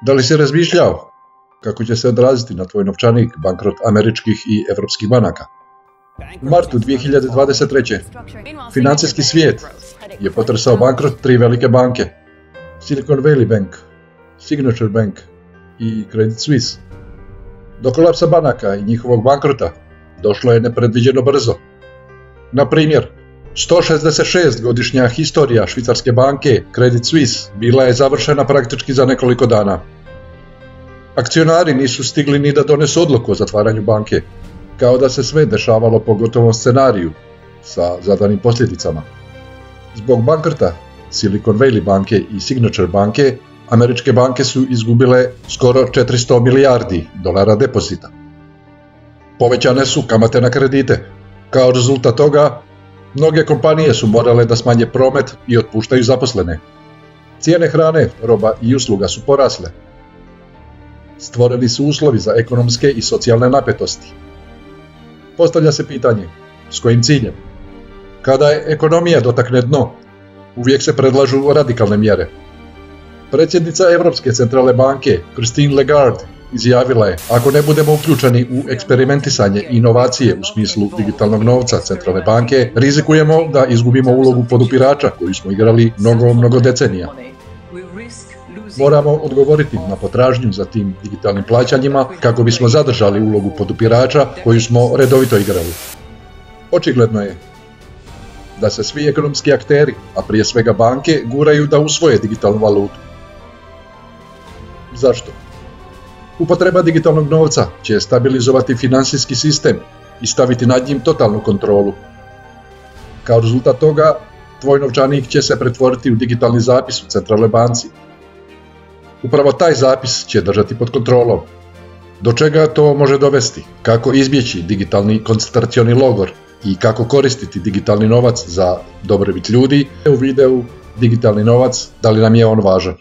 Da li si razmišljao kako će se odraziti na tvoj novčanik bankrot američkih i evropskih banaka? U martu 2023. financijski svijet je potresao bankrot 3 velike banke: Silicon Valley Bank, Signature Bank i Credit Suisse. Do kolapsa banaka i njihovog bankrota došlo je nepredviđeno brzo. Na primjer, 166-godišnja historija švicarske banke Credit Suisse bila je završena praktički za nekoliko dana. Akcionari nisu stigli ni da donesu odluku o zatvaranju banke, kao da se sve dešavalo po gotovom scenariju sa zadanim posljedicama. Zbog bankrota Silicon Valley banke i Signature banke, američke banke su izgubile skoro 400 milijardi dolara depozita. Povećane su kamate na kredite. Kao rezultat toga, mnoge kompanije su morale da smanje promet i otpuštaju zaposlene. Cijene hrane, roba i usluga su porasle. Stvoreni su uslovi za ekonomske i socijalne napetosti. Postavlja se pitanje, s kojim ciljem? Kada je ekonomija dotakne dno, uvijek se predlažu radikalne mjere. Predsjednica Europske centralne banke, Christine Lagarde, izjavila je: ako ne budemo uključeni u eksperimentisanje i inovacije u smislu digitalnog novca centralne banke, rizikujemo da izgubimo ulogu podupirača koju smo igrali mnogo decenija. Moramo odgovoriti na potražnju za tim digitalnim plaćanjima kako bismo zadržali ulogu podupirača koju smo redovito igrali. Očigledno je da se svi ekonomski akteri, a prije svega banke, guraju da usvoje digitalnu valutu. Zašto? Upotreba digitalnog novca će stabilizovati financijski sistem i staviti nad njim totalnu kontrolu. Kao rezultat toga, tvoj novčanik će se pretvoriti u digitalni zapis u centralnoj banci. Upravo taj zapis će držati pod kontrolom. Do čega to može dovesti? Kako izbjeći digitalni koncentracioni logor i kako koristiti digitalni novac za dobrobit ljudi? U videu Digitalni novac, da li nam je on važan?